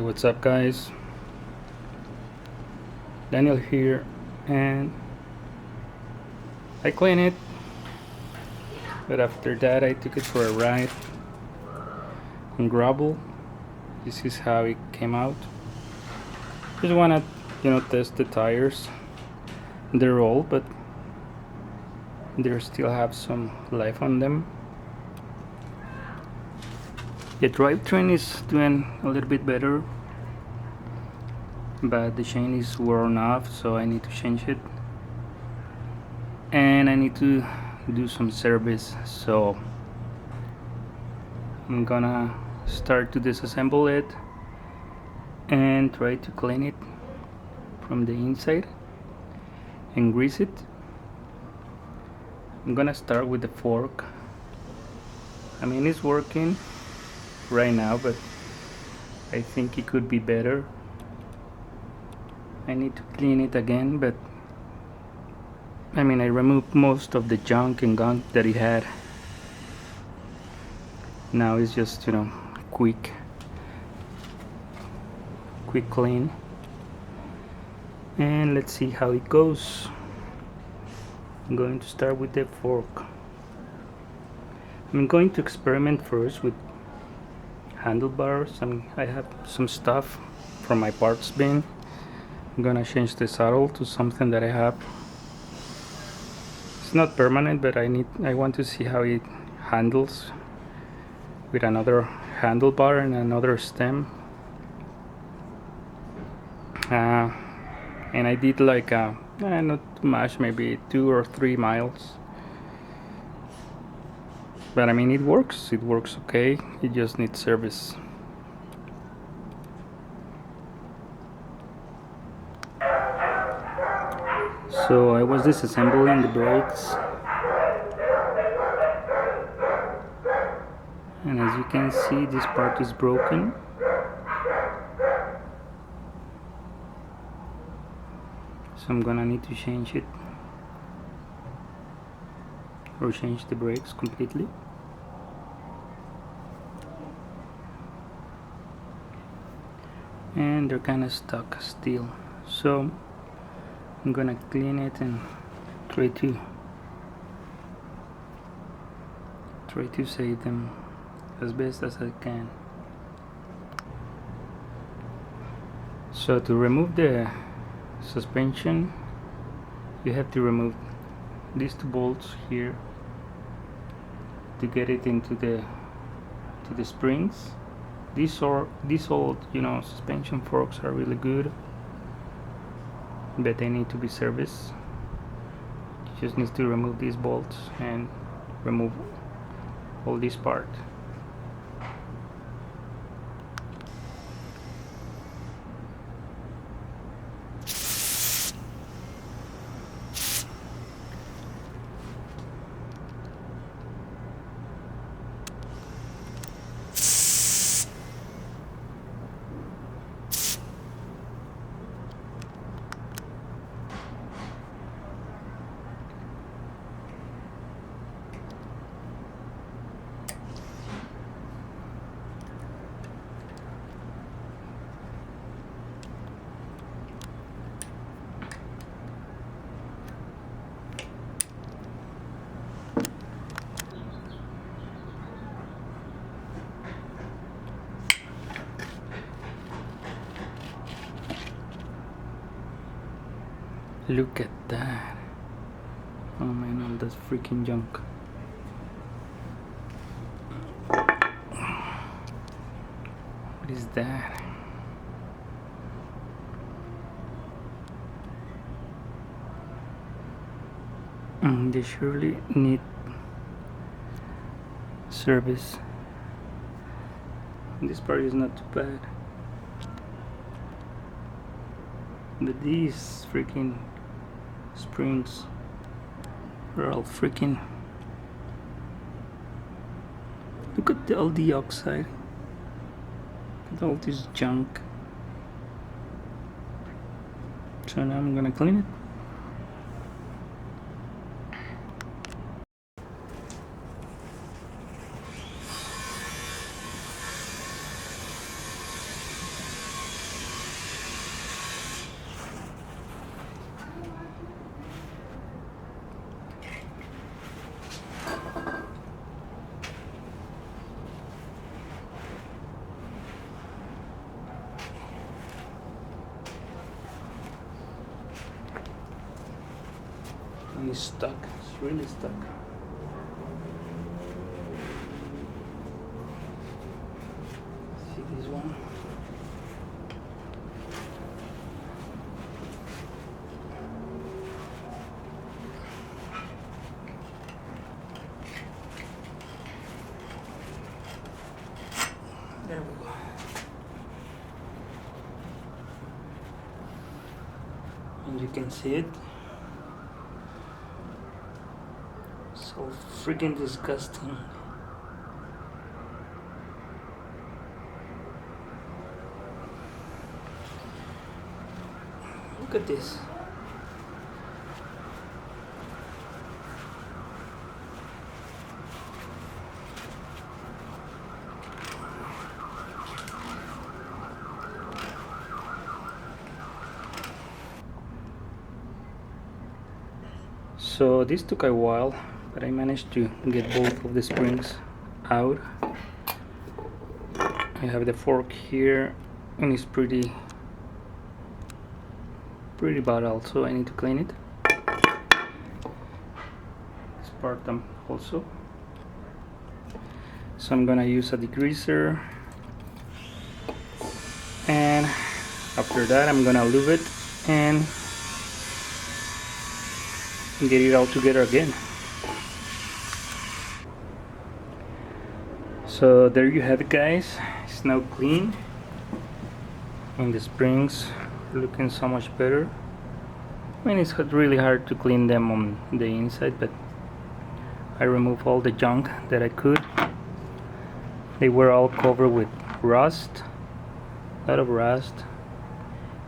What's up, guys? Daniel here, and I cleaned it, but after that I took it for a ride in gravel. This is how it came out. Just wanna, test the tires. They're old, but they still have some life on them. The drivetrain is doing a little bit better, but the chain is worn off, so I need to change it, and I need to do some service. So I'm gonna start to disassemble it and try to clean it from the inside and grease it. I'm gonna start with the fork. I mean, it's working right now, but I think it could be better. I need to clean it again, but I mean, I removed most of the junk and gunk that it had. Now it's just, quick clean, and let's see how it goes. I'm going to start with the fork. I'm going to experiment first with handlebars. I have some stuff from my parts bin. I'm gonna change the saddle to something that I have. It's not permanent, but I want to see how it handles with another handlebar and another stem. And I did like not too much, maybe 2 or 3 miles. But I mean, it works okay. It just needs service. So I was disassembling the brakes, and as you can see, this part is broken. So I'm gonna need to change it, or change the brakes completely. And they're kind of stuck still, so I'm gonna clean it and try to save them as best as I can. So to remove the suspension, you have to remove these 2 bolts here to get it into the springs. These old suspension forks are really good, but they need to be serviced. You just need to remove these bolts and remove all this part. Look at that. Oh man, all that freaking junk. What is that? They surely need service. This part is not too bad, but these freaking springs are all freaking. Look at all the oxide. Look at all this junk. So now I'm gonna clean it. one is stuck. It's really stuck. See this one? There we go. And you can see it. So freaking disgusting. Look at this. So this took a while, but I managed to get both of the springs out. I have the fork here, and it's pretty bad also. I need to clean it. This part also. So I'm gonna use a degreaser, and after that I'm gonna lube it and get it all together again. So there you have it, guys. It's now clean, and the springs are looking so much better. I mean, it's really hard to clean them on the inside, but I removed all the junk that I could. They were all covered with rust, a lot of rust,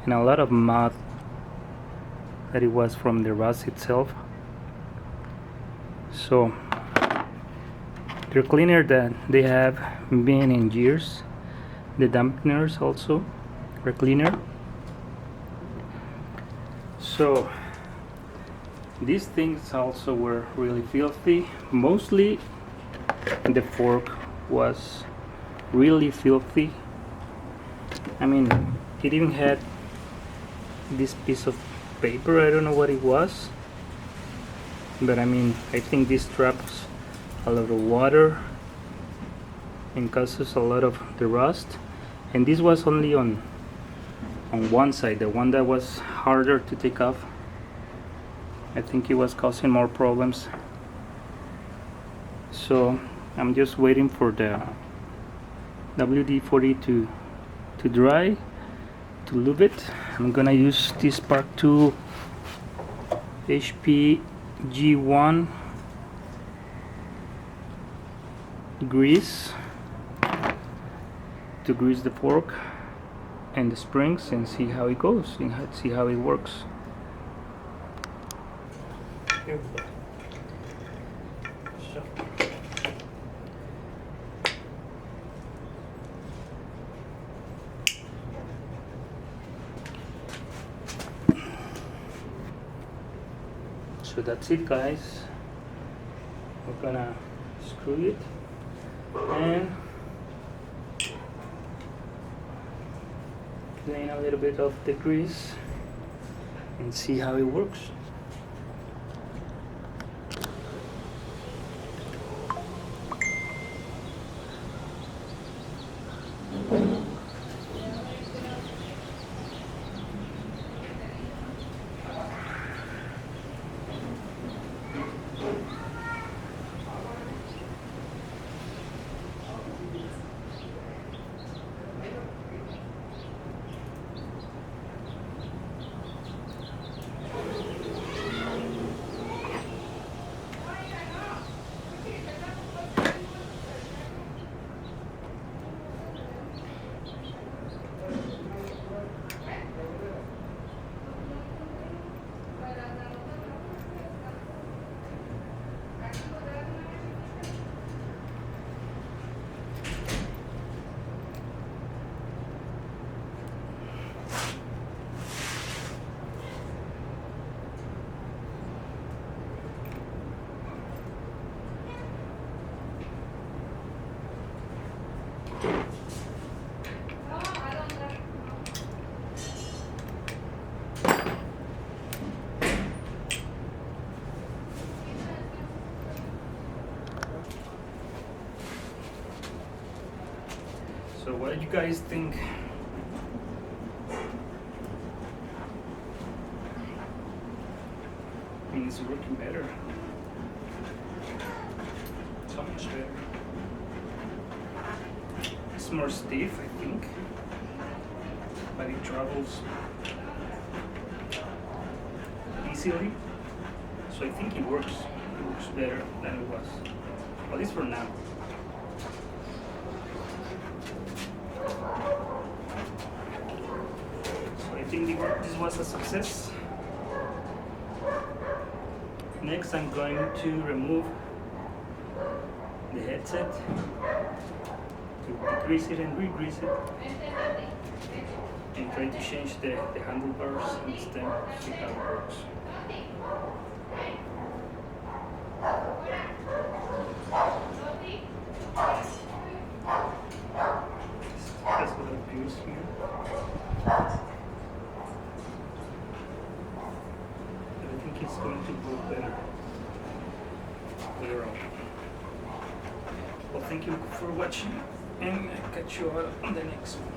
and a lot of mud that it was from the rust itself. So they're cleaner than they have been in years. The dampeners also are cleaner. So these things also were really filthy. Mostly the fork was really filthy. I mean, it even had this piece of paper. I don't know what it was, but I mean, I think this traps a lot of water and causes a lot of the rust. And this was only on one side, the one that was harder to take off. I think it was causing more problems. So I'm just waiting for the WD-40 to dry, to lube it. I'm gonna use this Spark 2 HP G1 grease to grease the fork and the springs and see how it goes and see how it works. Here we go. So that's it, guys. We're gonna screw it and clean a little bit of the grease and see how it works. So what do you guys think? I mean, it's working better. So much better. It's more stiff, I think, but it travels easily. So I think it works. It works better than it was, at least for now. So I think this was a success. Next, I'm going to remove the headset to degrease it and re-grease it, and try to change the handlebars and the stem, see how it works. That's what I've used here. But I think it's going to work better later on. Well, thank you for watching, and I'll catch you on the next one.